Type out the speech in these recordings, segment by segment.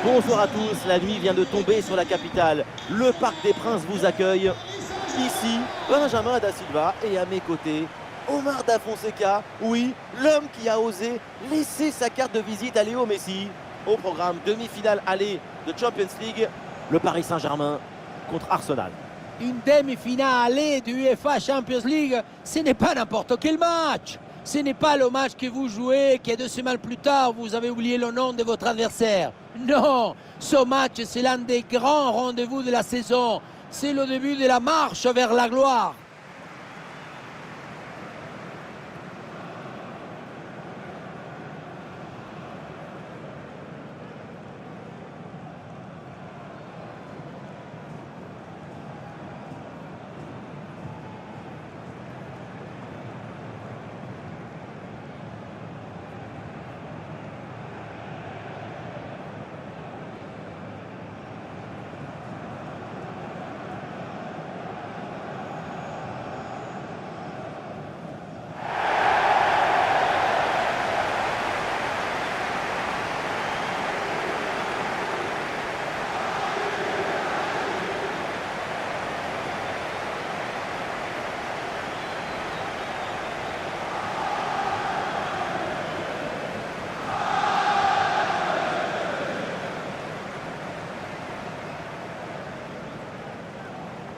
Bonjour à tous, la nuit vient de tomber sur la capitale. Le Parc des Princes vous accueille. Ici, Benjamin Da Silva et à mes côtés, Omar Da Fonseca. Oui, l'homme qui a osé laisser sa carte de visite à Léo Messi. Au programme demi-finale aller de Champions League, le Paris Saint-Germain contre Arsenal. Une demi-finale du UEFA Champions League, ce n'est pas n'importe quel match. Ce n'est pas le match que vous jouez, que 2 semaines plus tard, vous avez oublié le nom de votre adversaire. Non, ce match, c'est l'un des grands rendez-vous de la saison. C'est le début de la marche vers la gloire.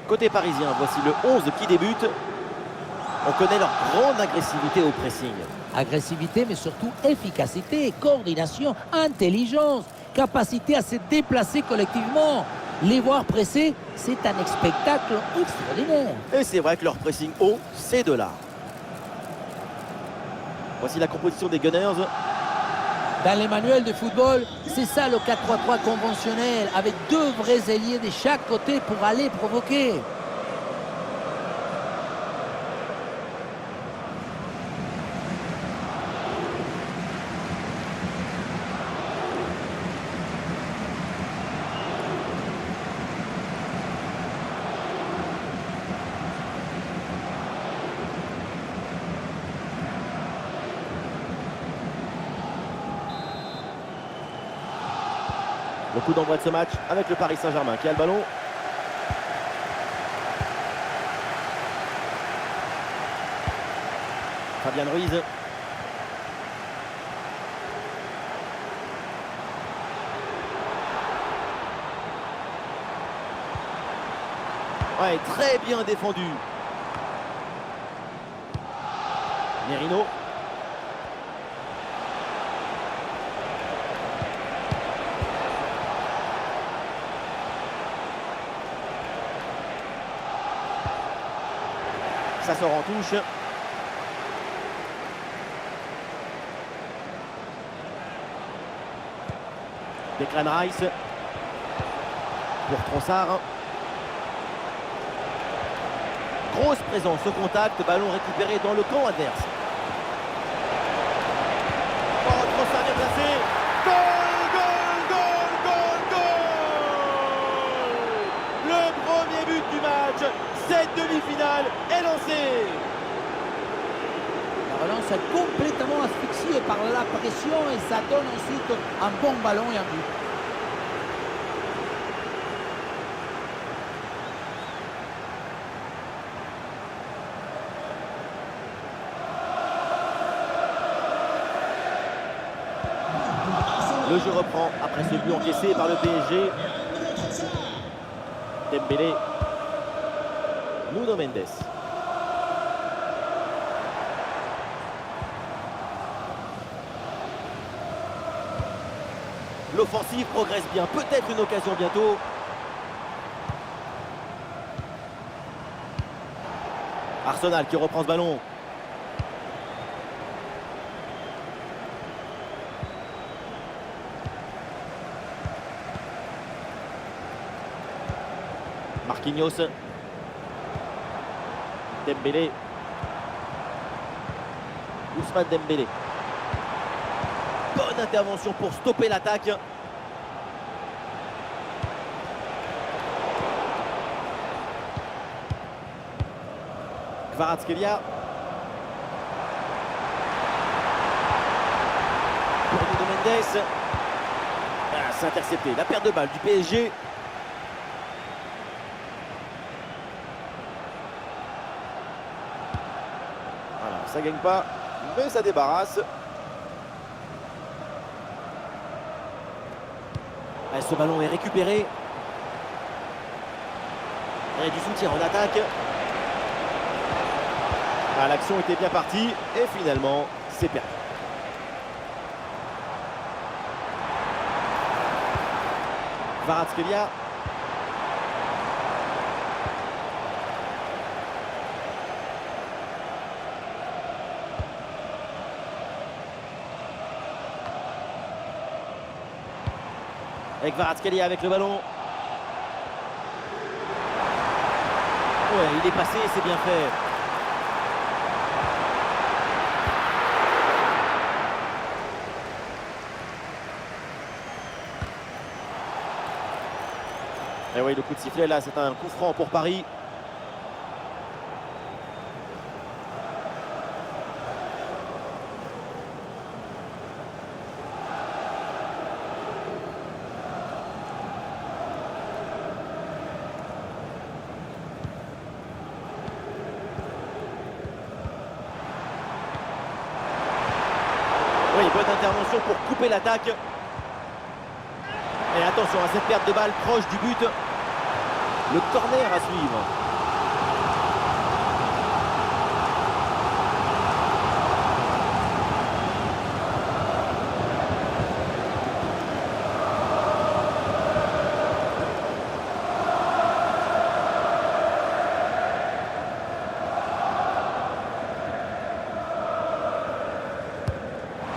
Côté parisien, voici le 11 qui débute. On connaît leur grande agressivité au pressing. Agressivité, mais surtout efficacité, coordination, intelligence, capacité à se déplacer collectivement. Les voir presser, c'est un spectacle extraordinaire. Et c'est vrai que leur pressing haut, c'est de l'art. Voici la composition des Gunners. Dans les manuels de football, c'est ça le 4-3-3 conventionnel, avec 2 vrais ailiers de chaque côté pour aller provoquer. Le coup d'envoi de ce match avec le Paris Saint-Germain qui a le ballon. Fabian Ruiz. Ouais, très bien défendu. Merino. Ça sort en touche. Declan Rice. Pour Trossard. Grosse présence au contact. Ballon récupéré dans le camp adverse. Oh, Trossard bien placé. Goal, goal, goal, goal, goal. Le premier but du match. Cette demi-finale est lancée. La relance est complètement asphyxiée par la pression et ça donne ensuite un bon ballon et un but. Le jeu reprend après ce but encaissé par le PSG. Dembélé. Nuno Mendes. L'offensive progresse bien. Peut-être une occasion bientôt. Arsenal qui reprend ce ballon. Marquinhos. Dembélé. Ousmane Dembélé. Bonne intervention pour stopper l'attaque. Kvaratskhelia. Pour Nuno Mendes. Ah, C'est intercepté. La perte de balle du PSG. Voilà, ça gagne pas, mais ça débarrasse. Et ce ballon est récupéré. Et du soutien en attaque. Ah, l'action était bien partie et finalement c'est perdu. Kvaratskhelia. Et Kvaratskhelia avec le ballon. Ouais, il est passé, c'est bien fait. Et oui, le coup de sifflet là, c'est un coup franc pour Paris. Oui, bonne intervention pour couper l'attaque. Et attention à cette perte de balle proche du but. Le corner à suivre.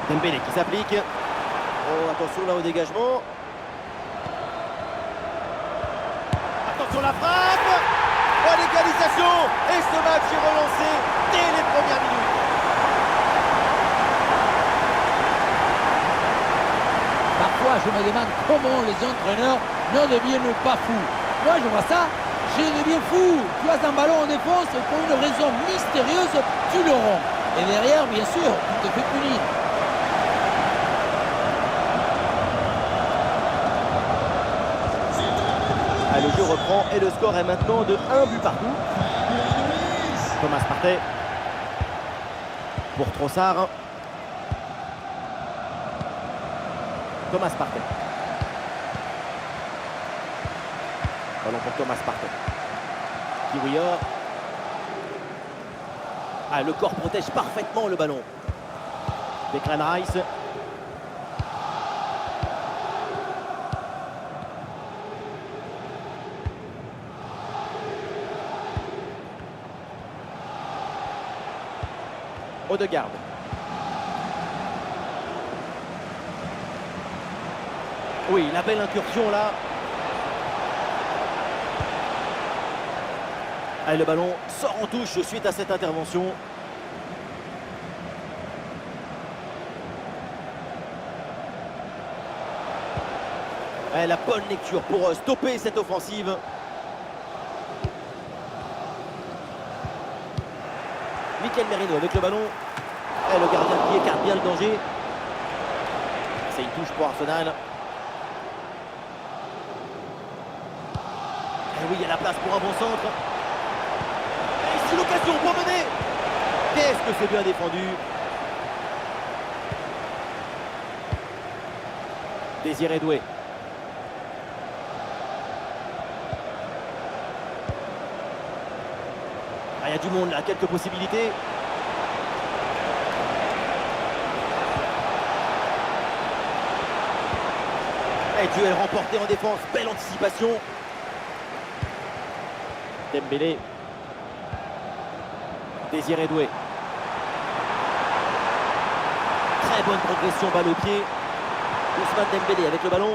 Dembélé qui s'applique. Oh, attention là au dégagement. Attention la frappe. Oh, l'égalisation. Et ce match est relancé dès les premières minutes. Parfois, je me demande comment les entraîneurs ne deviennent pas fous. Moi, je vois ça, je deviens fou. Tu as un ballon en défense, pour une raison mystérieuse, tu le romps. Et derrière, bien sûr, tu te fais punir. Ah, le jeu reprend et le score est maintenant de 1 but partout. Thomas Partey pour Trossard. Thomas Partey. Ballon pour Thomas Partey. Kiwior. Ah, le corps protège parfaitement le ballon. Declan Rice. Odegaard. Oui, la belle incursion là. Allez, le ballon sort en touche suite à cette intervention. Allez, la bonne lecture pour stopper cette offensive. Mikel Merino avec le ballon. Et le gardien qui écarte bien le danger. C'est une touche pour Arsenal. Et oui, il y a la place pour un bon centre. Et ici l'occasion pour mener. Qu'est-ce que c'est bien défendu. Désiré Doué. Ah, il y a du monde là, quelques possibilités. Et duel remporté en défense, belle anticipation. Dembélé. Désiré Doué. Très bonne progression, balle au pied. Ousmane Dembélé avec le ballon.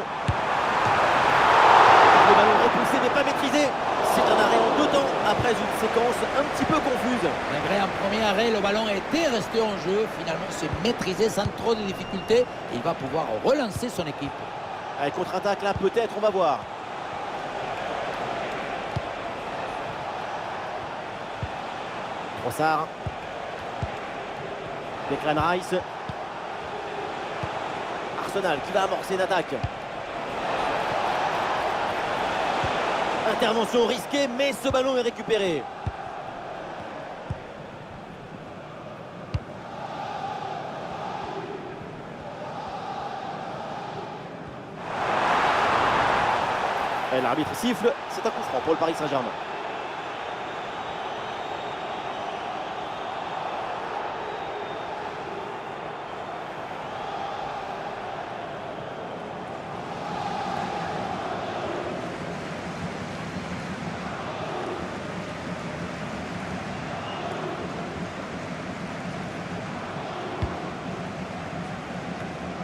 Le ballon repoussé mais pas maîtrisé. C'est un arrêt en 2 temps après une séquence un petit peu confuse. Malgré un premier arrêt, le ballon était resté en jeu. Finalement, c'est maîtrisé sans trop de difficultés. Il va pouvoir relancer son équipe. Allez, contre-attaque là, peut-être, on va voir. Trossard. Declan Rice. Arsenal qui va amorcer une attaque. Intervention risquée, mais ce ballon est récupéré. Et l'arbitre siffle, c'est un coup franc pour le Paris Saint-Germain.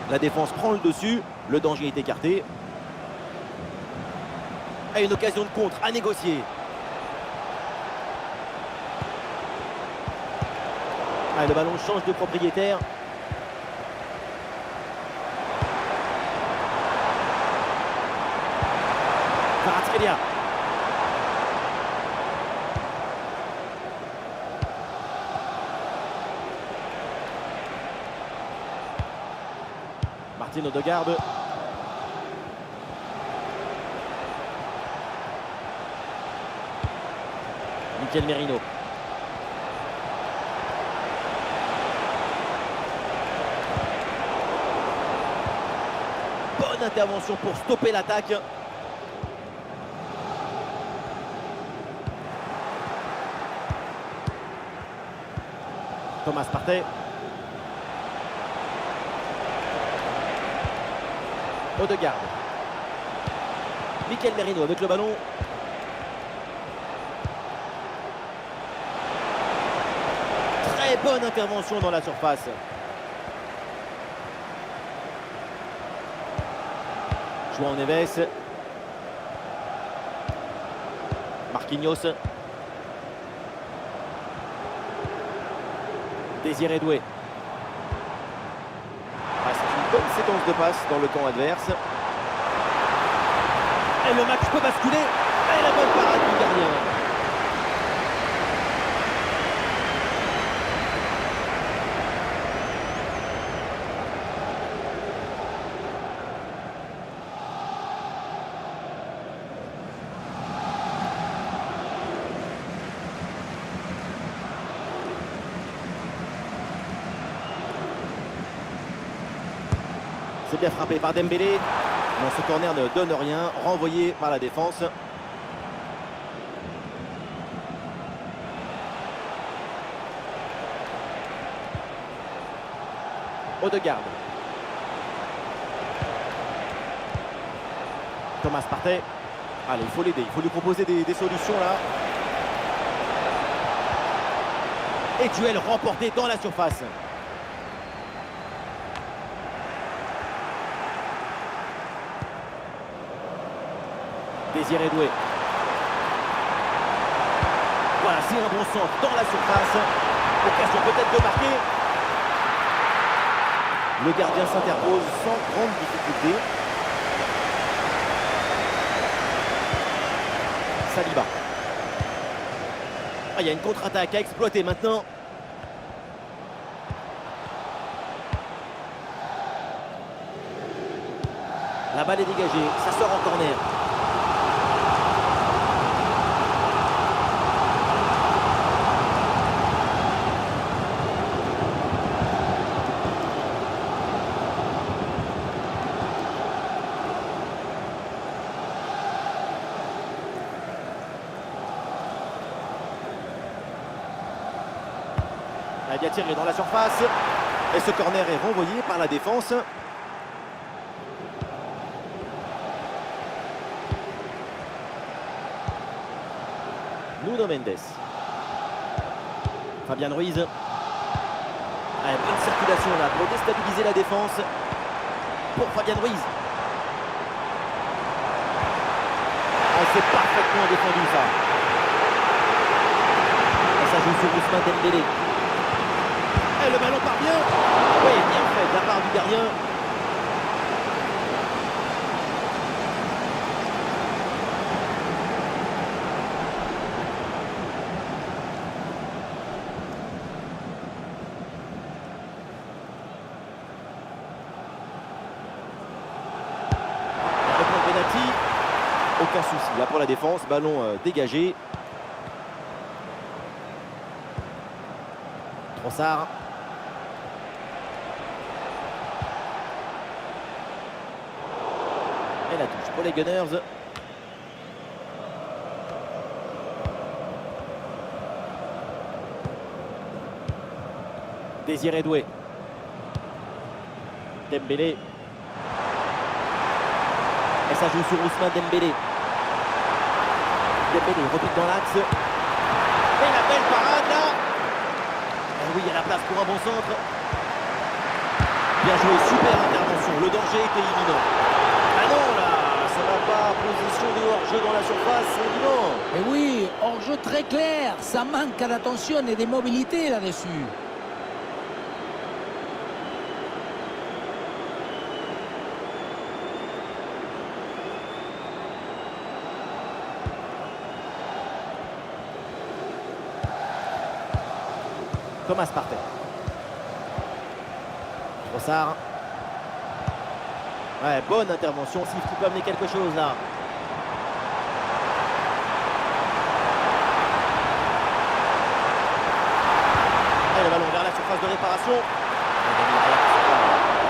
La défense prend le dessus, le danger est écarté. Et une occasion de contre à négocier. Ah, le ballon change de propriétaire. Kvaratskhelia. Martin Odegaard. Mikel Merino. Bonne intervention pour stopper l'attaque. Thomas Partey. Odegaard. Mikel Merino avec le ballon. Très bonne intervention dans la surface. João Neves. Marquinhos. Désiré Doué. Ah, c'est une bonne séquence de passes dans le camp adverse. Et le match peut basculer. Et la bonne parade du gardien. C'est bien frappé par Dembélé. Non, ce corner ne donne rien. Renvoyé par la défense. Odegaard. Thomas Partey. Allez, il faut l'aider. Il faut lui proposer des solutions là. Et duel remporté dans la surface. Désiré Doué. Voilà, c'est un bon centre dans la surface. Occasion peut-être de marquer. Le gardien s'interpose sans grande difficulté. Saliba. Ah, il y a une contre-attaque à exploiter maintenant. La balle est dégagée, ça sort en corner. Il a tiré dans la surface et ce corner est renvoyé par la défense. Nuno Mendes. Fabian Ruiz. Allez, bonne circulation là pour déstabiliser la défense. Pour Fabian Ruiz. Ah, c'est parfaitement défendu ça. Et ça joue sur Ousmane Dembélé. Et le ballon part bien. Oui, bien fait de la part du gardien. Aucun souci là pour la défense. Ballon dégagé. Trossard. Et la touche pour les Gunners. Désiré Doué. Dembélé. Et ça joue sur Ousmane Dembélé. Dembélé repique dans l'axe. Et la belle parade là. Et oui, il y a la place pour un bon centre. Bien joué, super intervention. Le danger était imminent. Ah non là, ça va pas. Position de hors-jeu dans la surface, c'est évident. Et oui, hors-jeu très clair. Ça manque d'attention et de mobilité là-dessus. Thomas Partey. Trossard. Ouais, bonne intervention. S'il peut amener quelque chose là. Et le ballon vers la surface de réparation.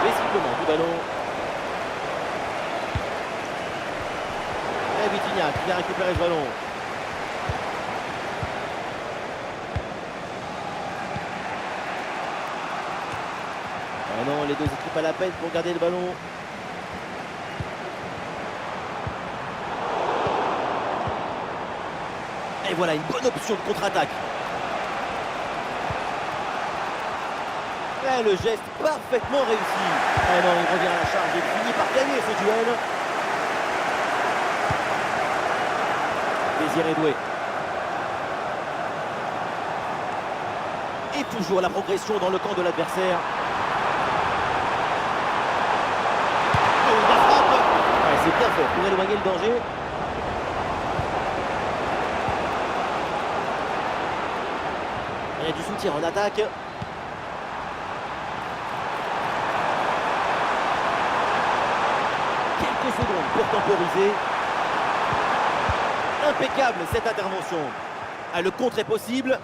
Visiblement du ballon. Et Vitinha qui vient récupérer ce ballon. Ah non, les deux équipes à la peine pour garder le ballon. Et voilà une bonne option de contre-attaque. Et le geste parfaitement réussi. Ah non, il revient à la charge et finit par gagner ce duel. Désiré Doué. Et toujours la progression dans le camp de l'adversaire. C'est bien fait pour éloigner le danger. Il y a du soutien en attaque. Quelques secondes pour temporiser. Impeccable cette intervention. Ah, le contre est possible.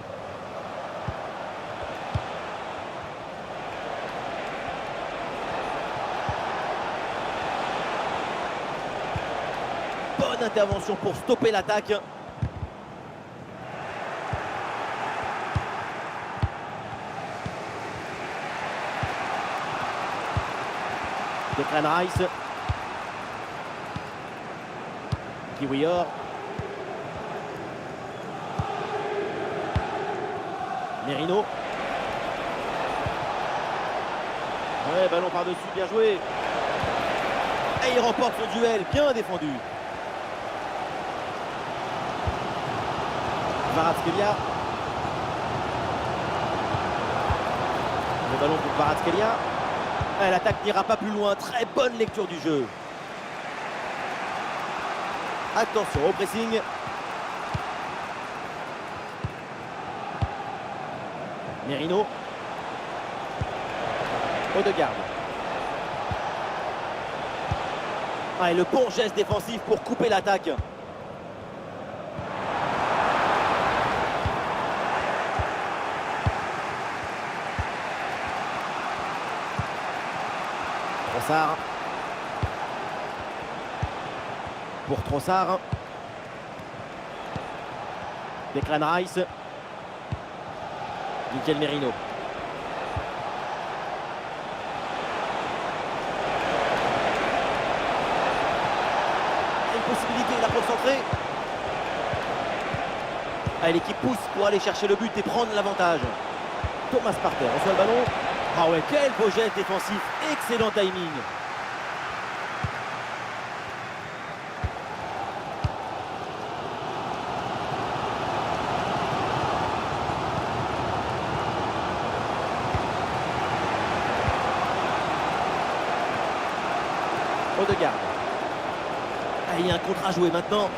Bonne intervention pour stopper l'attaque. Declan Rice. Kiwior. Merino. Ouais, ballon par-dessus, bien joué. Et il remporte son duel, bien défendu. Kvaratskhelia. Le ballon pour Kvaratskhelia. L'attaque n'ira pas plus loin. Très bonne lecture du jeu. Attention au pressing. Merino. Odegaard. Et le bon geste défensif pour couper l'attaque. Trossard. Pour Trossard. Declan Rice. Mikel Merino. Une possibilité là pour centrer. L'équipe pousse pour aller chercher le but et prendre l'avantage. Thomas Partey reçoit le ballon. Ah ouais, quel beau geste défensif. Excellent timing. Odegaard. Il y a un contre à jouer maintenant.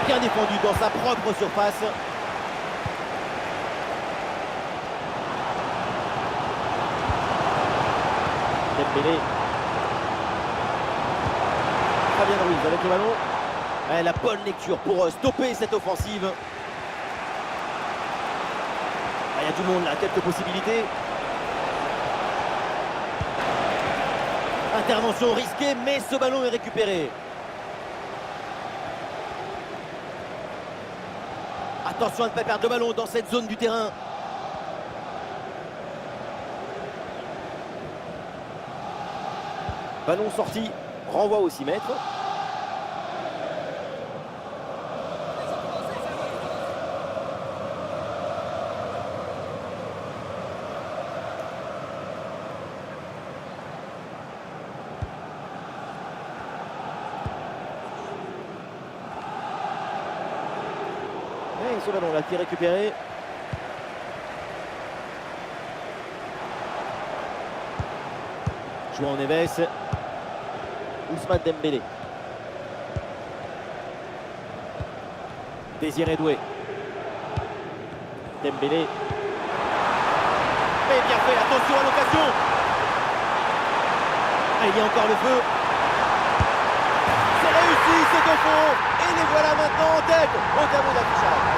Bien défendu dans sa propre surface. Dembélé. Fabien Ruiz avec le ballon. Ouais, la bonne lecture pour stopper cette offensive. Il y a du monde là, quelques possibilités. Intervention risquée, mais ce ballon est récupéré. Attention à ne pas perdre le ballon dans cette zone du terrain. Ballon sorti, renvoi au 6 mètres. Et ce ballon là qui est récupéré. João Neves. Ousmane Dembélé. Désiré Doué. Dembélé. Mais bien fait, attention à l'occasion. Ah, il y a encore le feu. C'est réussi, c'est au fond. Et les voilà maintenant en tête au terme de l'affichage.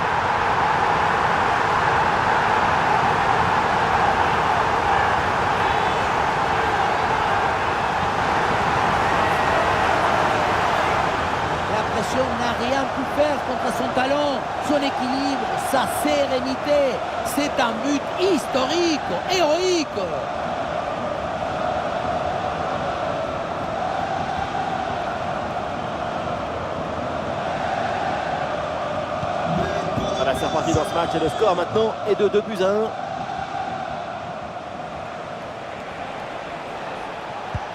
N'a rien pu faire contre son talent, son équilibre, sa sérénité. C'est un but historique, héroïque. Voilà, c'est reparti dans ce match et le score maintenant est de 2-1.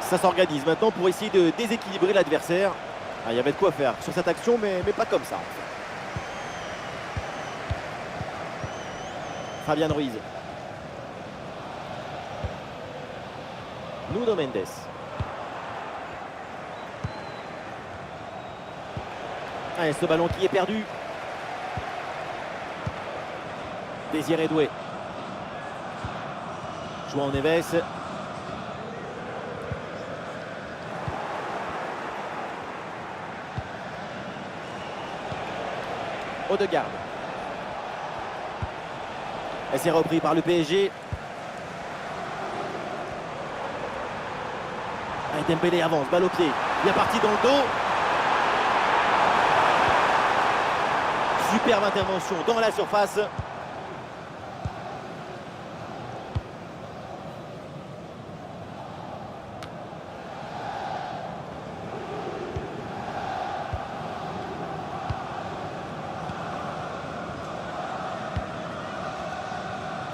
Ça s'organise maintenant pour essayer de déséquilibrer l'adversaire. Ah, il y avait de quoi faire sur cette action, mais pas comme ça. Fabien Ruiz. Nuno Mendes. Ah, et ce ballon qui est perdu. Désiré Doué. João Neves. Odegaard. Et c'est repris par le PSG. Et Dembélé avance, balle au pied. Bien parti dans le dos. Superbe intervention dans la surface.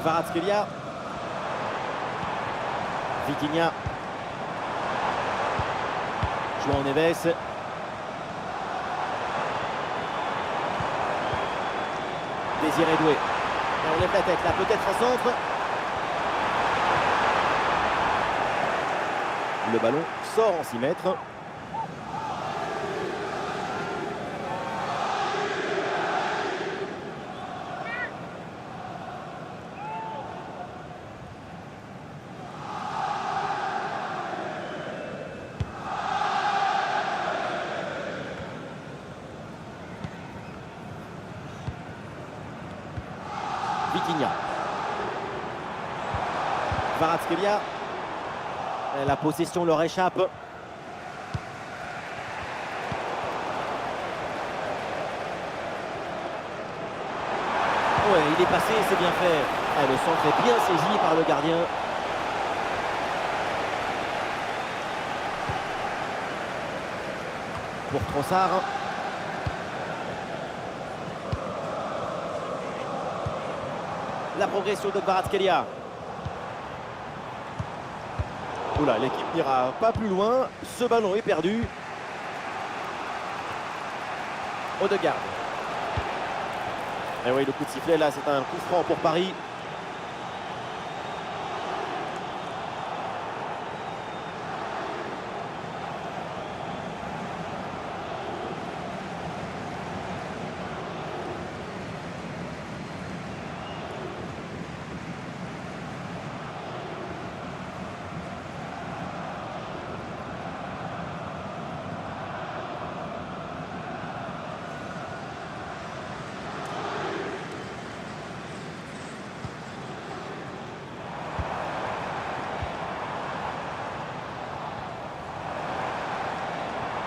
Kvaratskhelia. Vitinha. João Neves. Désiré Doué. On lève la tête là, peut-être un centre. Le ballon sort en 6 mètres. Vitinha. Kvaratskhelia. La possession leur échappe. Ouais, il est passé, c'est bien fait. Ah, le centre est bien saisi par le gardien. Pour Trossard. La progression de Kvaratskhelia. Oula, l'équipe n'ira pas plus loin. Ce ballon est perdu. Odegaard. Et oui, le coup de sifflet là, c'est un coup franc pour Paris.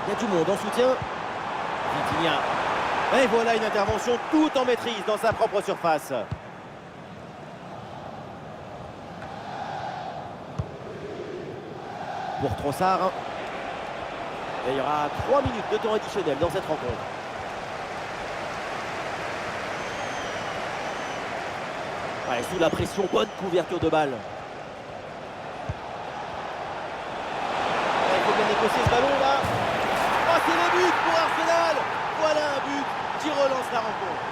Il y a du monde en soutien. Vitinha. Et voilà une intervention tout en maîtrise dans sa propre surface. Pour Trossard. Et il y aura 3 minutes de temps additionnel dans cette rencontre. Ouais, sous la pression, bonne couverture de balle. Il faut bien négocier ce ballon là. Oh, c'est le but pour Arsenal. Voilà un but qui relance la rencontre.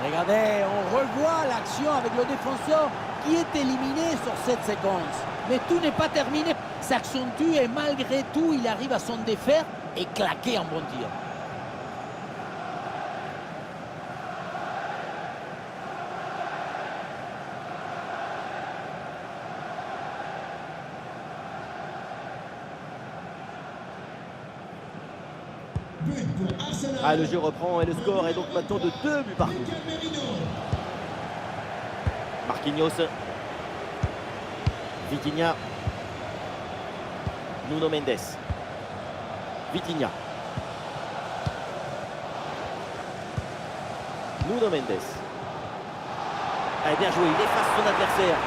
Regardez, on revoit l'action avec le défenseur qui est éliminé sur cette séquence. Mais tout n'est pas terminé. S'accentue et malgré tout, il arrive à s'en défaire et claquer un bon tir. Ah, le jeu reprend et le score est donc maintenant de 2 buts partout. Marquinhos. Vitinha. Nuno Mendes. Vitinha. Nuno Mendes. Allez, bien joué, il efface son adversaire.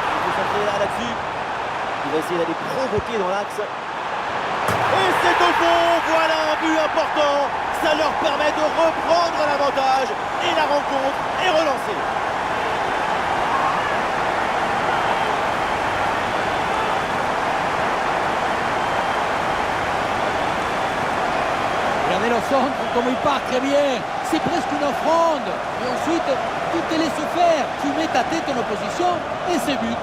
Il faut s'entraîner là-dessus. Il va essayer d'aller provoquer dans l'axe. Et c'est au fond, voilà un but important. Ça leur permet de reprendre l'avantage et la rencontre est relancée. Regardez le centre, comme il part très bien. C'est presque une offrande. Et ensuite, tu te laisses faire. Tu mets ta tête en opposition et c'est but.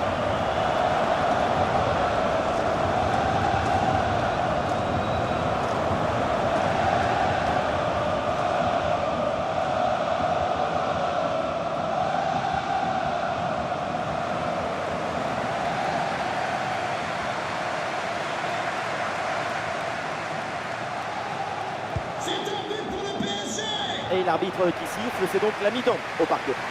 Et l'arbitre qui siffle, c'est donc la mi-temps au Parc des Princes.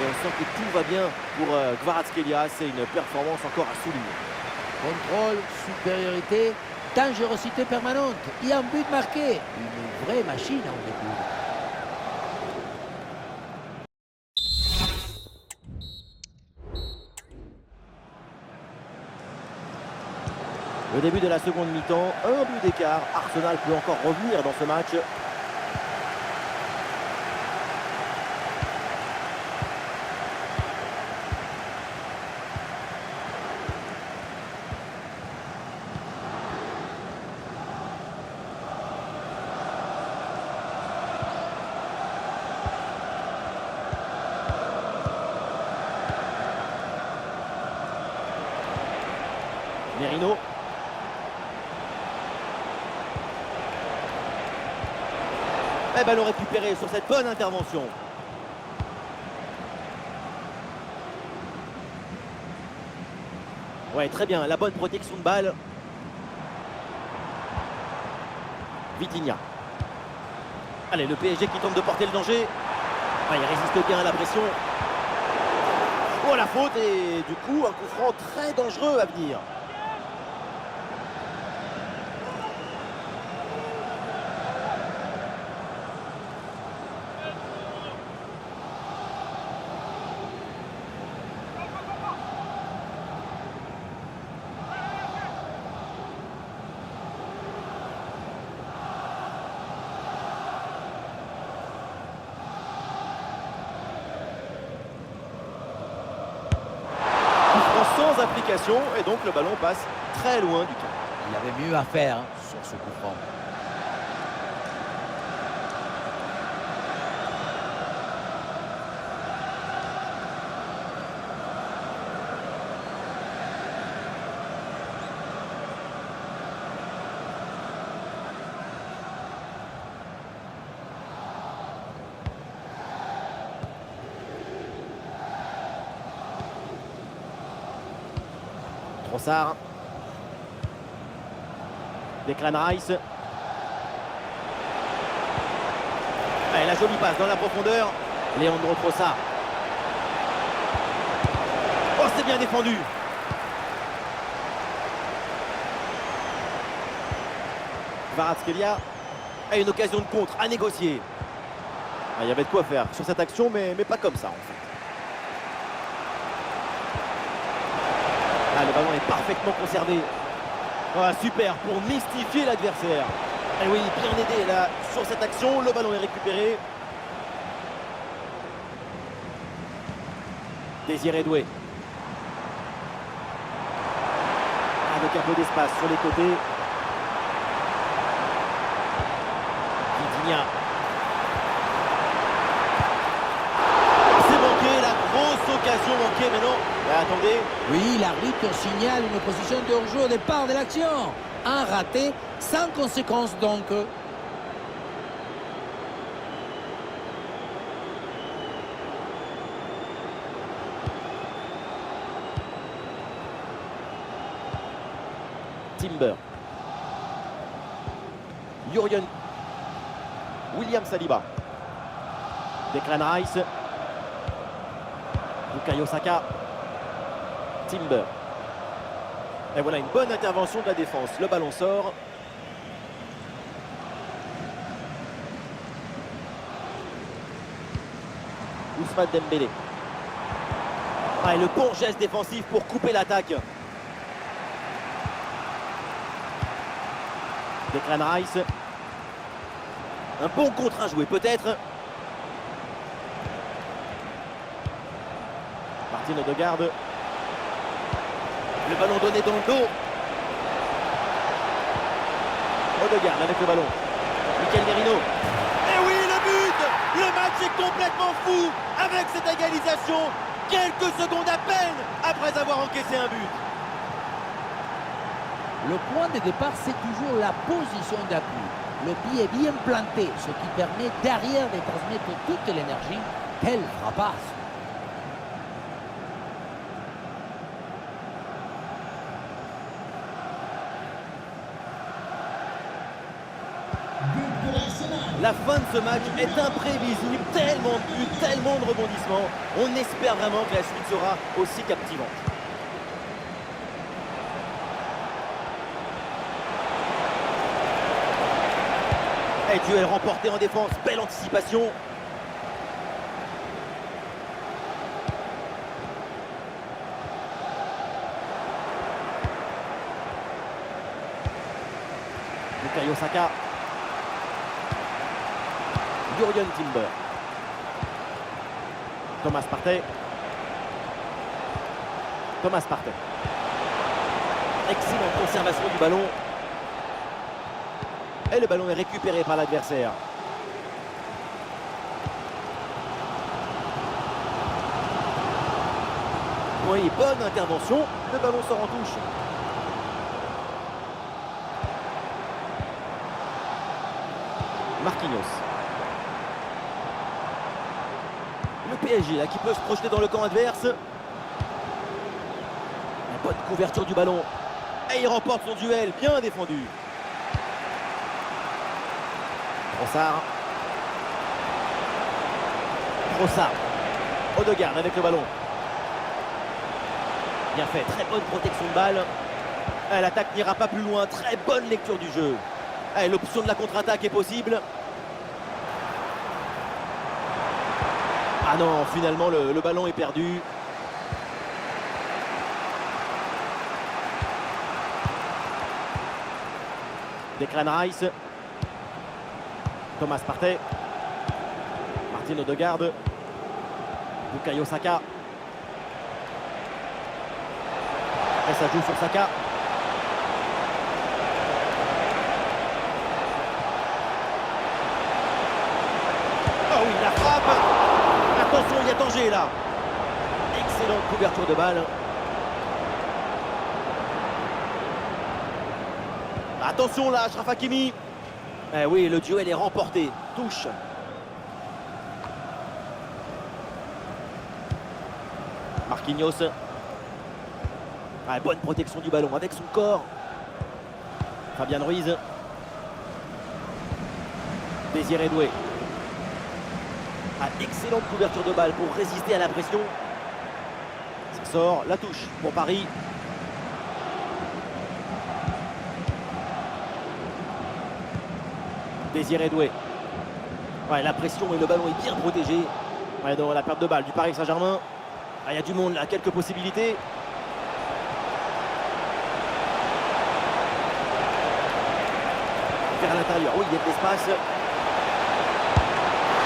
Et on sent que tout va bien pour Kvaratskhelia. C'est une performance encore à souligner. Contrôle, supériorité, dangerosité permanente. Il y a un but marqué. Une vraie machine en début. Le début de la seconde mi-temps, un but d'écart. Arsenal peut encore revenir dans ce match. Merino. Et ballon récupéré sur cette bonne intervention. Ouais, très bien, la bonne protection de balle. Vitinha. Allez, le PSG qui tente de porter le danger. Ouais, il résiste bien à la pression. Oh, la faute et du coup, un coup franc très dangereux à venir. Sans application et donc le ballon passe très loin du camp. Il avait mieux à faire sur ce coup franc. Trossard. Declan Rice. Allez, la jolie passe dans la profondeur. Leandro Trossard. Oh, c'est bien défendu. Kvaratskhelia a une occasion de contre à négocier. Ah, il y avait de quoi faire sur cette action, mais pas comme ça en fait. Ah, le ballon est parfaitement conservé. Ah, super pour mystifier l'adversaire. Et oui, bien aidé là sur cette action. Le ballon est récupéré. Désiré Doué. Avec un peu d'espace sur les côtés. Vitinha. C'est manqué, la grosse occasion manquée maintenant. Mais attendez. Oui, l'arbitre signale une position de hors-jeu au départ de l'action. Un raté, sans conséquence donc. Timber. Jurgen. William Saliba. Declan Rice. Bukayo Saka. Timber. Et voilà une bonne intervention de la défense. Le ballon sort. Ousmane Dembélé. Ah, et le bon geste défensif pour couper l'attaque. Declan Rice. Un bon contre à jouer peut-être. Martin Odegaard. Le ballon donné dans le dos. Odegaard avec le ballon. Mikel Merino. Et oui, le but! Le match est complètement fou avec cette égalisation. Quelques secondes à peine après avoir encaissé un but. Le point de départ, c'est toujours la position d'appui. Le pied est bien planté, ce qui permet derrière de transmettre toute l'énergie. Quelle frappasse! La fin de ce match est imprévisible, tellement de buts, tellement de rebondissements. On espère vraiment que la suite sera aussi captivante. Et duel remporté en défense, belle anticipation. Bukayo Saka. Jurgen Timber. Thomas Partey. Thomas Partey. Excellente conservation du ballon. Et le ballon est récupéré par l'adversaire. Oui, bonne intervention. Le ballon sort en touche. Marquinhos. Le PSG là, qui peut se projeter dans le camp adverse. Une bonne couverture du ballon. Et il remporte son duel, bien défendu. Trossard. Trossard. Odegaard avec le ballon. Bien fait, très bonne protection de balle. L'attaque n'ira pas plus loin, très bonne lecture du jeu. L'option de la contre-attaque est possible. Ah non, finalement le ballon est perdu. Declan Rice. Thomas Partey. Martin Odegaard. Bukayo Saka. Et ça joue sur Saka. Oh oui, la frappe. Attention, il y a danger là. Excellente couverture de balle. Attention là, Achraf Hakimi. Eh oui, le duel est remporté. Touche. Marquinhos. Bonne protection du ballon avec son corps. Fabian Ruiz. Désiré Doué. Ah, excellente couverture de balle pour résister à la pression. Ça sort, la touche pour Paris. Désiré Doué. Ouais, la pression et le ballon est bien protégé. Ouais, dans la perte de balle du Paris Saint-Germain. Ah, il y a du monde là, quelques possibilités. Vers l'intérieur, oui, il y a de l'espace.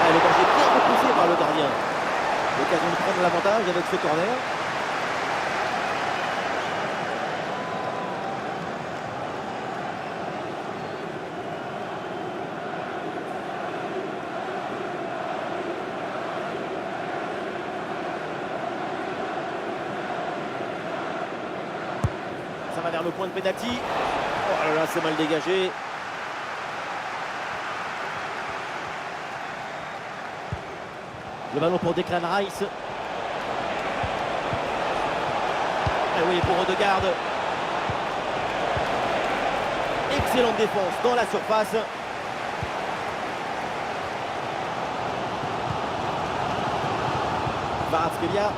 Ah, le danger bien repoussé par le gardien. L'occasion de prendre l'avantage avec ce corner. Ça va vers le point de pénalty. Oh là là, c'est mal dégagé. Le ballon pour Declan Rice. Et oui, pour Odegaard. Excellente défense dans la surface. Kvaratskhelia.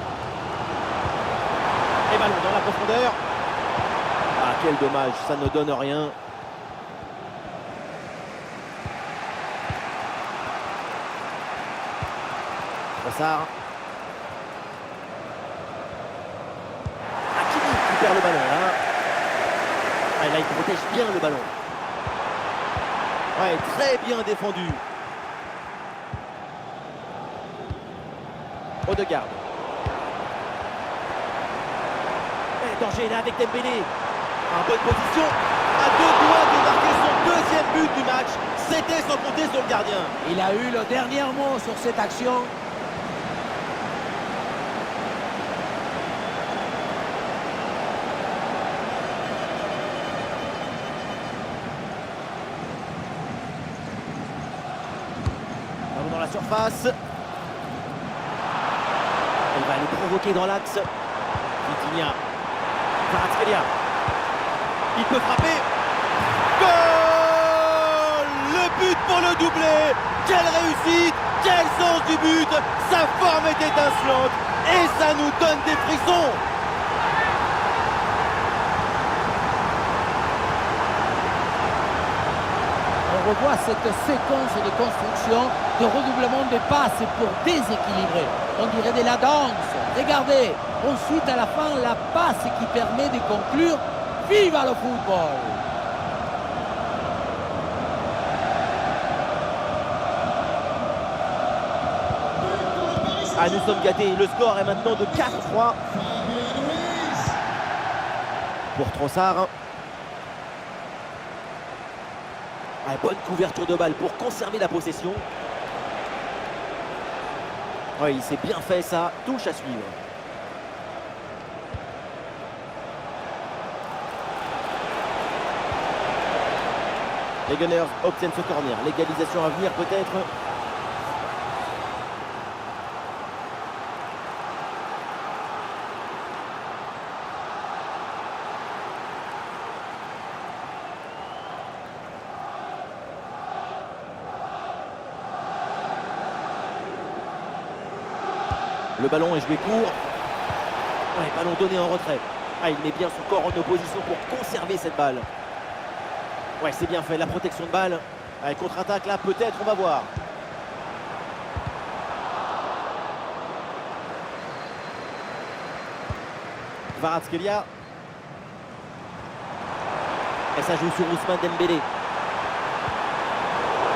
Et ballon dans la profondeur. Ah, quel dommage, ça ne donne rien. Trossard. Hakimi qui perd le ballon là. Ah, là, il protège bien le ballon. Ouais, très bien défendu. Odegaard. Et danger là avec Dembélé. En bonne position, à 2 doigts de marquer son deuxième but du match. C'était sans compter sur le gardien. Il a eu le dernier mot sur cette action. Ballon dans la surface. Il va le provoquer dans l'axe. Vitinha. Kvaratskhelia. Il peut frapper. Goal! Le but pour le doublé. Quelle réussite! Quel sens du but! Sa forme est étincelante et ça nous donne des frissons. On revoit cette séquence de construction, de redoublement de passes pour déséquilibrer. On dirait de la danse. Regardez, ensuite à la fin, la passe qui permet de conclure. Viva le football! Ah, nous sommes gâtés. Le score est maintenant de 4-3 pour Trossard. Ah, bonne couverture de balle pour conserver la possession. Oui, il s'est bien fait ça. Touche à suivre. Les Gunners obtiennent ce corner. L'égalisation à venir peut-être. Le ballon est joué court. Ouais, ballon donné en retrait. Ah, il met bien son corps en opposition pour conserver cette balle. Ouais, c'est bien fait, la protection de balle. Allez, contre-attaque là, peut-être, on va voir. Kvaratskhelia. Et ça joue sur Ousmane Dembélé.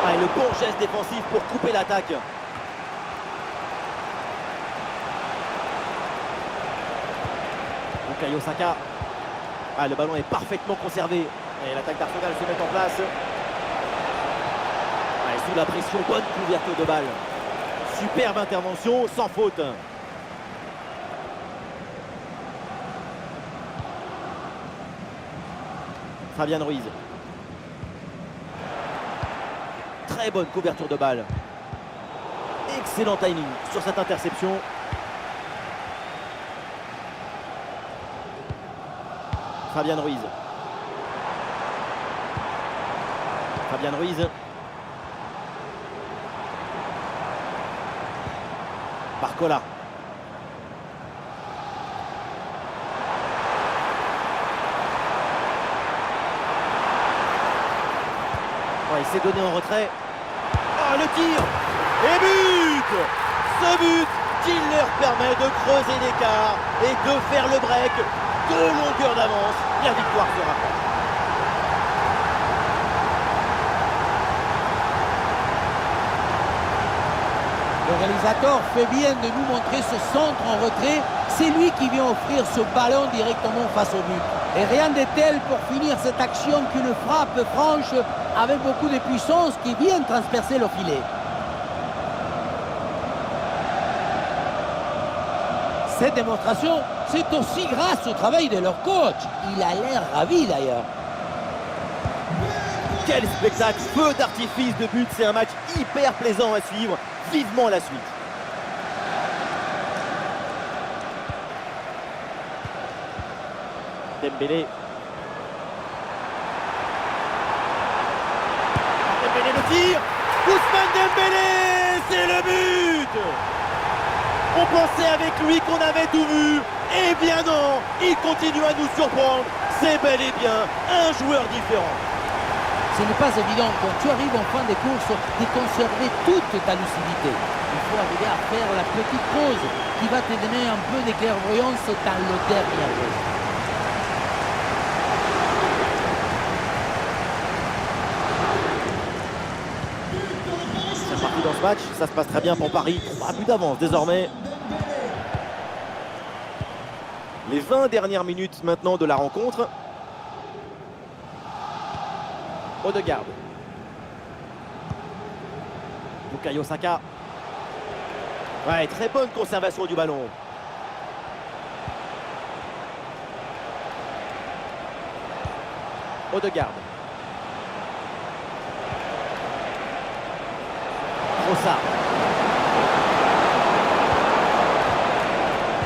Ah, et le bon geste défensif pour couper l'attaque. Bukayo Saka. Ah, le ballon est parfaitement conservé. Et l'attaque d'Arsenal se met en place. Ah, et sous la pression, bonne couverture de balle. Superbe intervention, sans faute. Fabian Ruiz. Très bonne couverture de balle. Excellent timing sur cette interception. Fabian Ruiz. Fabian Ruiz. Barcola. Ouais, il s'est donné en retrait. Oh, le tir! Et but! Ce but qui leur permet de creuser l'écart et de faire le break. 2 longueurs d'avance. La victoire se rapproche. Le réalisateur fait bien de nous montrer ce centre en retrait. C'est lui qui vient offrir ce ballon directement face au but. Et rien de tel pour finir cette action qu'une frappe franche avec beaucoup de puissance qui vient transpercer le filet. Cette démonstration, c'est aussi grâce au travail de leur coach. Il a l'air ravi d'ailleurs. Quel spectacle! Feu d'artifice de but, c'est un match hyper plaisant à suivre. Vivement la suite. Dembélé. Dembélé le tir. Ousmane Dembélé, c'est le but. On pensait avec lui qu'on avait tout vu. Eh bien non, il continue à nous surprendre. C'est bel et bien un joueur différent. Ce n'est pas évident quand tu arrives en fin de course de conserver toute ta lucidité. Il faut arriver à faire la petite pause qui va te donner un peu de clairvoyance dans le dernier jeu. C'est parti dans ce match, ça se passe très bien pour Paris. 3 buts d'avance désormais. Les 20 dernières minutes maintenant de la rencontre. Odegaard. Bukayo Saka. Ouais, très bonne conservation du ballon. Odegaard. Trossard.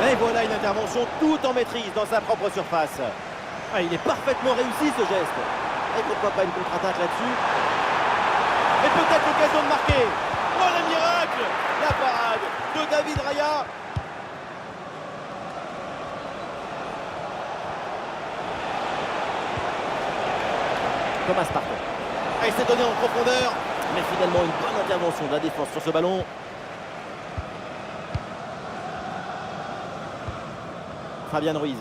Et voilà une intervention tout en maîtrise dans sa propre surface. Ah, il est parfaitement réussi ce geste. Et pourquoi pas une contre-attaque là-dessus? Et peut-être l'occasion de marquer. Oh le miracle! La parade de David Raya. Thomas Partey. Ah, il s'est donné en profondeur. Mais finalement une bonne intervention de la défense sur ce ballon. Fabian Ruiz.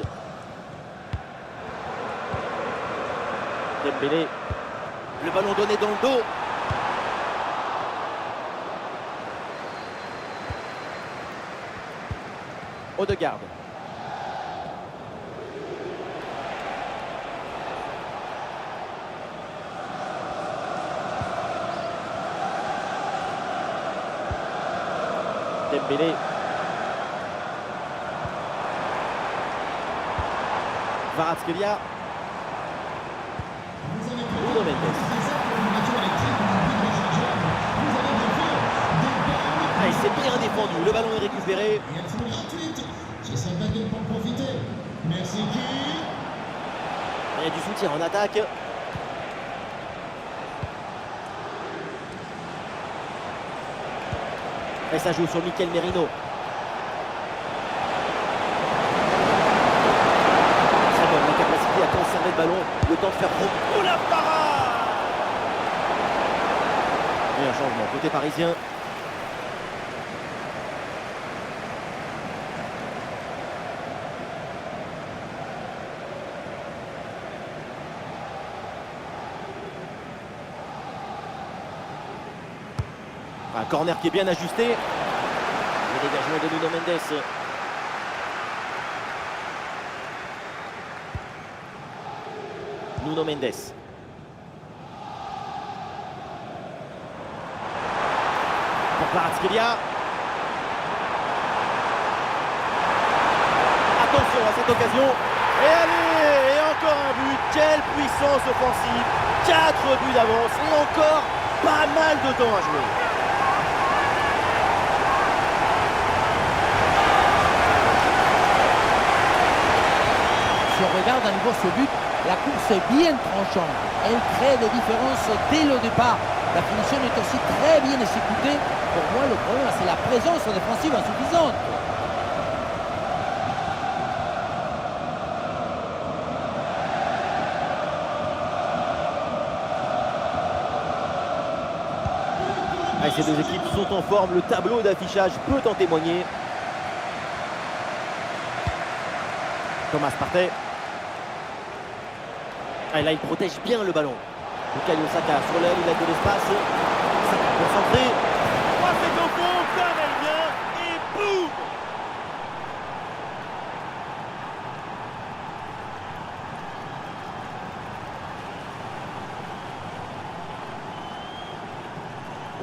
Dembélé. Le ballon donné dans le dos. Odegaard. Dembélé. Kvaratskhelia. Nuno Mendes. Ah, il s'est bien défendu. Le ballon est récupéré. Il y a du soutien en attaque. Et ça joue sur Mikel Merino. Très bonne la capacité à conserver le ballon. Le temps de faire prendre. Oh la parade! Et un changement côté parisien. Un corner qui est bien ajusté. Le dégagement de Nuno Mendes. Nuno Mendes. Pour Kvaratskhelia. Attention à cette occasion. Et allez, et encore un but. Quelle puissance offensive. 4 buts d'avance et encore pas mal de temps à jouer. Si on regarde à nouveau ce but, la course est bien tranchante. Elle crée des différences dès le départ. La finition est aussi très bien exécutée. Pour moi, le problème, c'est la présence défensive insuffisante. Ah, ces deux équipes sont en forme, le tableau d'affichage peut en témoigner. Thomas Partey. Ah, là, il protège bien le ballon. Bukayo Saka sur l'aile, il a de l'espace. Saka concentré. Oh, c'est au fond, comme elle vient. Et boum!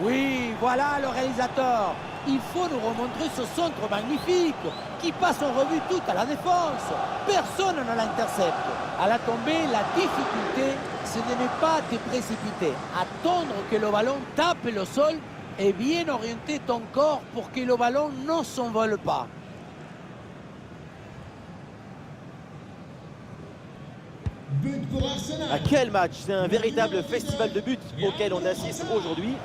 Oui, voilà le réalisateur. Il faut nous remontrer ce centre magnifique qui passe en revue toute à la défense. Personne ne l'intercepte. À la tombée, la difficulté, c'est de ne pas te précipiter. Attendre que le ballon tape le sol et bien orienter ton corps pour que le ballon ne s'envole pas. À quel match! C'est un véritable festival de buts auquel on assiste aujourd'hui.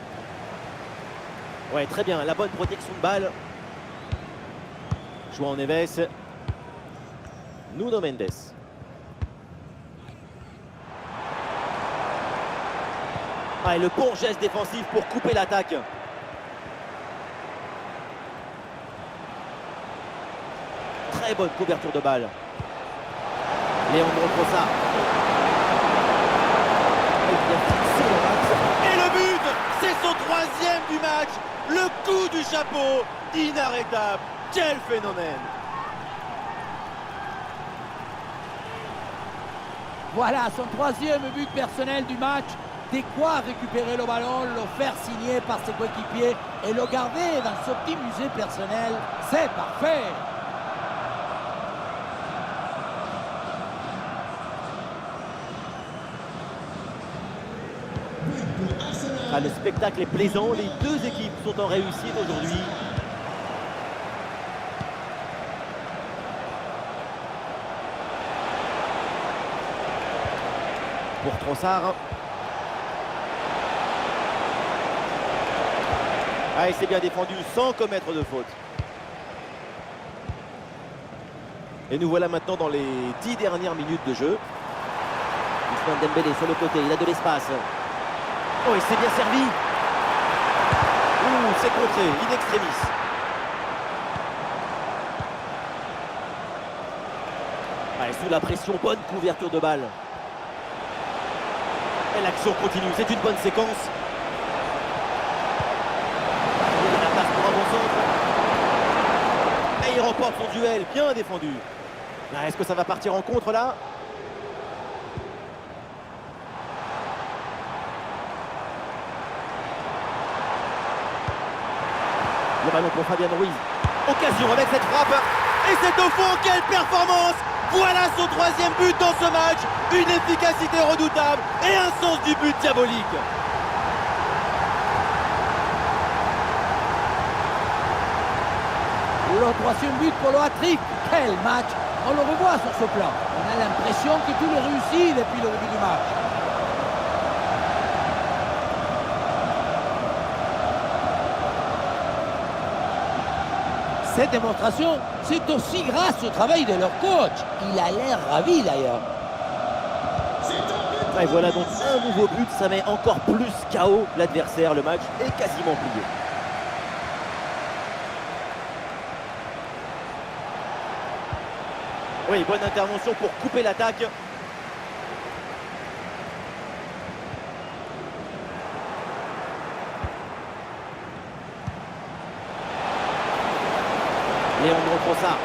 Ouais, très bien, la bonne protection de balle. João Neves. Nuno Mendes. Ah, et le bon geste défensif pour couper l'attaque. Très bonne couverture de balle. Leandro Trossard. Et le but, c'est son troisième du match. Le coup du chapeau, inarrêtable. Quel phénomène! Voilà son troisième but personnel du match. De quoi récupérer le ballon, le faire signer par ses coéquipiers et le garder dans ce petit musée personnel. C'est parfait! Ah, le spectacle est plaisant, les deux équipes sont en réussite aujourd'hui. Pour Trossard. Ah, et c'est bien défendu sans commettre de faute. Et nous voilà maintenant dans les 10 dernières minutes de jeu. Ousmane Dembélé sur le côté, il a de l'espace. Oh, il s'est bien servi. Ouh, c'est contré, in extremis. Ah, et sous la pression, bonne couverture de balle. Et l'action continue, c'est une bonne séquence. Il a la place pour un bon centre. Et il remporte son duel, bien défendu. Ah, est-ce que ça va partir en contre là? Le ballon pour Fabian Ruiz. Occasion avec cette frappe. Et c'est au fond, quelle performance! Voilà son troisième but dans ce match. Une efficacité redoutable et un sens du but diabolique. Le troisième but pour le hat-trick. Quel match! On le revoit sur ce plan. On a l'impression que tout est réussi depuis le début du match. Cette démonstration, c'est aussi grâce au travail de leur coach. Il a l'air ravi d'ailleurs. Et voilà donc un nouveau but, ça met encore plus KO l'adversaire. Le match est quasiment plié. Oui, bonne intervention pour couper l'attaque. Leandro Trossard.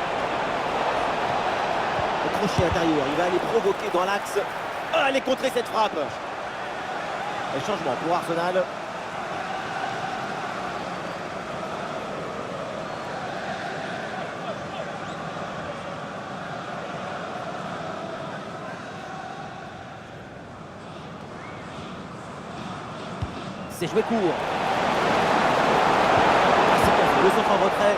Le crochet intérieur, il va aller provoquer dans l'axe. Ah, aller contrer cette frappe. Et changement pour Arsenal. C'est joué court. Ah, c'est bien, le centre en retrait.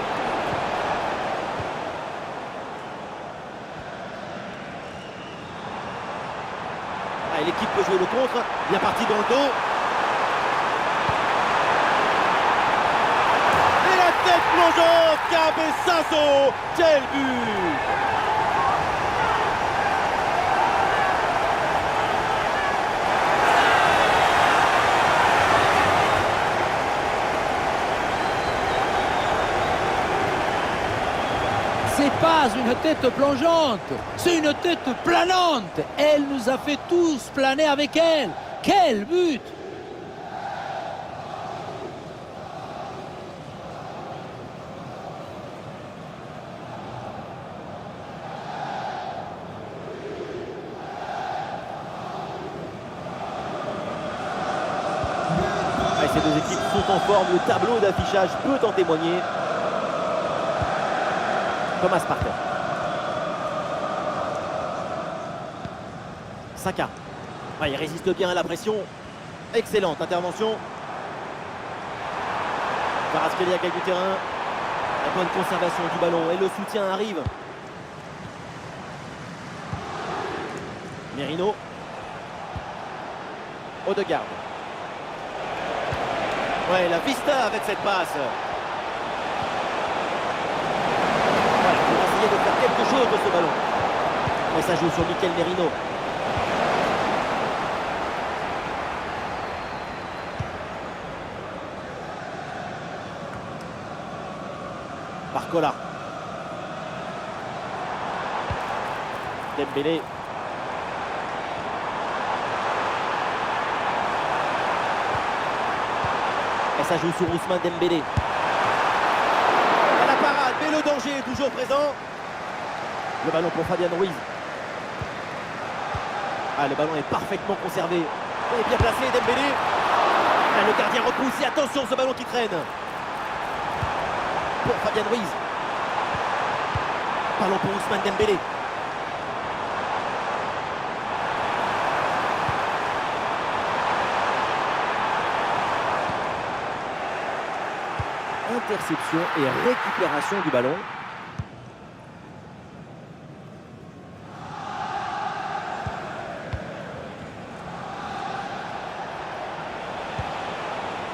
Ah, l'équipe peut jouer le contre. Bien parti dans le dos. plongeante, Cabeçazo, quel but! C'est pas une tête plongeante, c'est une tête planante. Elle nous a fait tous planer avec elle. Quel but! Ces deux équipes sont en forme, le tableau d'affichage peut en témoigner. Thomas Partey. Saka. Ouais, il résiste bien à la pression. Excellente intervention. Kvaratskhelia gagne du terrain. La bonne conservation du ballon et le soutien arrive. Merino. Odegaard. Ouais, la vista avec cette passe. Voilà, il va essayer de faire quelque chose de ce ballon. Et ça joue sur Mikel Merino. Barcola. Dembélé. Et ça joue sur Ousmane Dembélé. À la parade, mais le danger est toujours présent. Le ballon pour Fabian Ruiz. Ah, le ballon est parfaitement conservé. Et bien placé, Dembélé. Ah, le gardien repoussé. Attention, ce ballon qui traîne. Pour Fabian Ruiz. Ballon pour Ousmane Dembélé. Interception et récupération du ballon.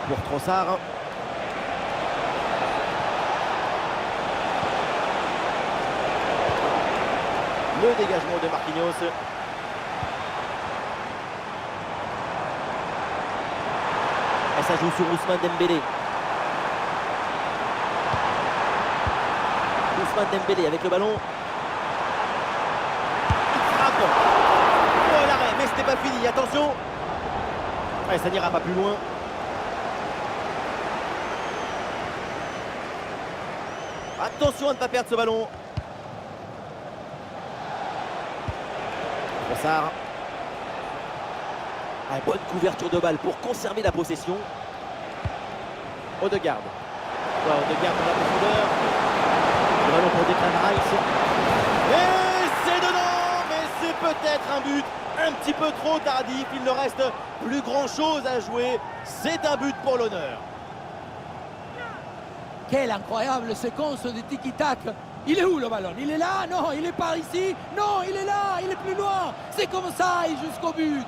Pour Trossard. Le dégagement de Marquinhos. Et ça joue sur Ousmane Dembélé. Ousmane Dembélé avec le ballon. Il frappe. Oh, l'arrêt, mais ce n'est pas fini, attention. Ouais, ça n'ira pas plus loin. Attention à ne pas perdre ce ballon. Trossard. Ah, bonne couverture de balle pour conserver la possession. Odegaard. Ouais, Odegaard dans la profondeur. Le ballon pour Declan Rice. Et c'est dedans, mais c'est peut-être un but un petit peu trop tardif. Il ne reste plus grand-chose à jouer. C'est un but pour l'honneur. Quelle incroyable séquence de tiki-tac. Il est où le ballon? Il est là? Non, il est par ici. Non, il est là, il est plus loin. C'est comme ça et jusqu'au but.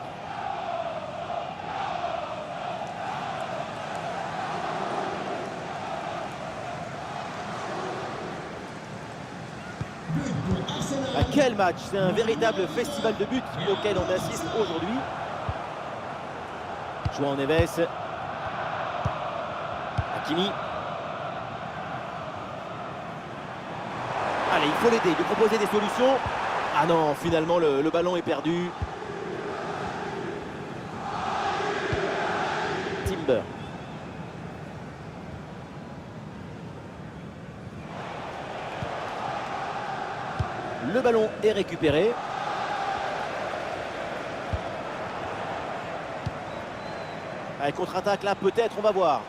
À quel match! C'est un véritable festival de buts auquel on assiste aujourd'hui. João Neves. Hakimi. Allez, il faut l'aider, lui proposer des solutions. Ah non, finalement le ballon est perdu. Timber. Le ballon est récupéré. Allez, contre-attaque là, peut-être, on va voir.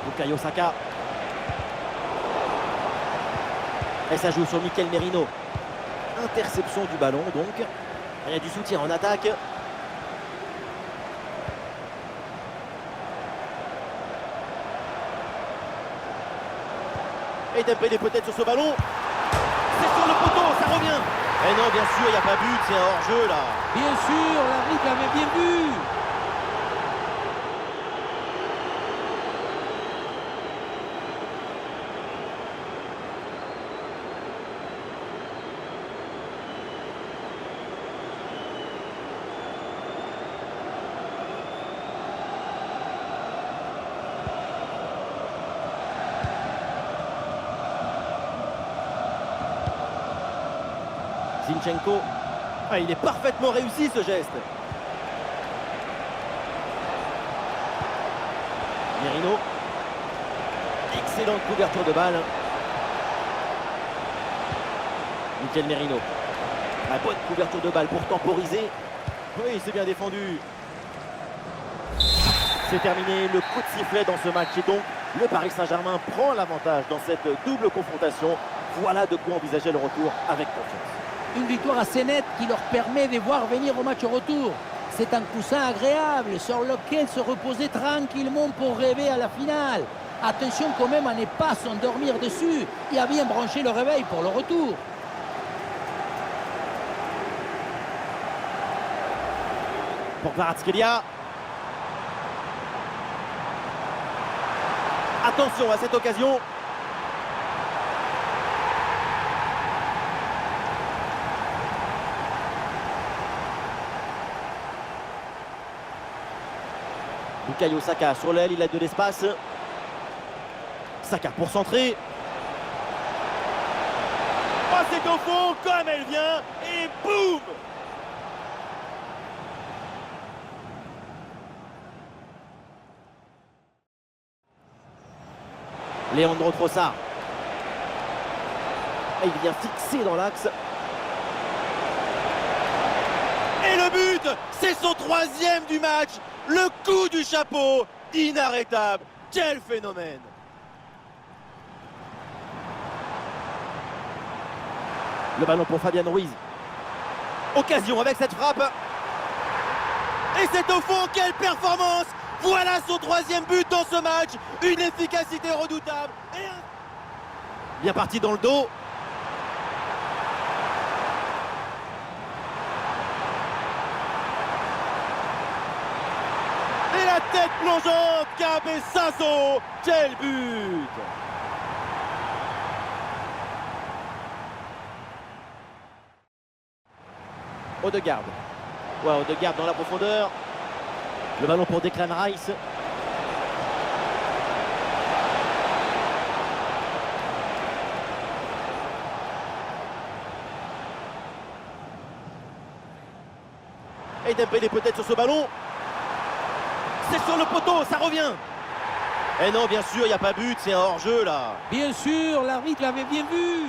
Bukayo Saka. Et ça joue sur Mikel Merino. Interception du ballon donc. Il y a du soutien en attaque. Et Dembélé peut-être sur ce ballon. C'est sur le poteau, ça revient. Et non, bien sûr, il n'y a pas but, c'est un hors-jeu là. Bien sûr, l'arbitre l'avait bien vu. Zinchenko. Ah, il est parfaitement réussi ce geste. Merino. Excellente couverture de balle. Mikel Merino. La bonne couverture de balle pour temporiser. Oui, c'est bien défendu. C'est terminé, le coup de sifflet dans ce match. Et donc, le Paris Saint-Germain prend l'avantage dans cette double confrontation. Voilà de quoi envisager le retour avec confiance. Une victoire assez nette qui leur permet de voir venir au match retour. C'est un coussin agréable sur lequel se reposer tranquillement pour rêver à la finale. Attention quand même à ne pas s'endormir dessus et à bien brancher le réveil pour le retour. Pour Kvaratskhelia. Attention à cette occasion. Bukayo Saka sur l'aile, il a de l'espace. Saka pour centrer. Oh, c'est au fond, comme elle vient, et boum! Leandro Trossard. Et il vient fixer dans l'axe. Et le but, c'est son 3e du match. Le coup du chapeau, inarrêtable. Quel phénomène! Le ballon pour Fabian Ruiz. Occasion avec cette frappe. Et c'est au fond, quelle performance! Voilà son 3e but dans ce match. Une efficacité redoutable. Bien parti dans le dos. Et la tête plongeante, Cabeçazo. Quel but! Odegaard. Ouais, Odegaard dans la profondeur. Le ballon pour Declan Rice. Et Dembélé peut-être sur ce ballon. C'est sur le poteau, ça revient. Et non, bien sûr, il n'y a pas but, c'est un hors-jeu là. Bien sûr, l'arbitre l'avait bien vu.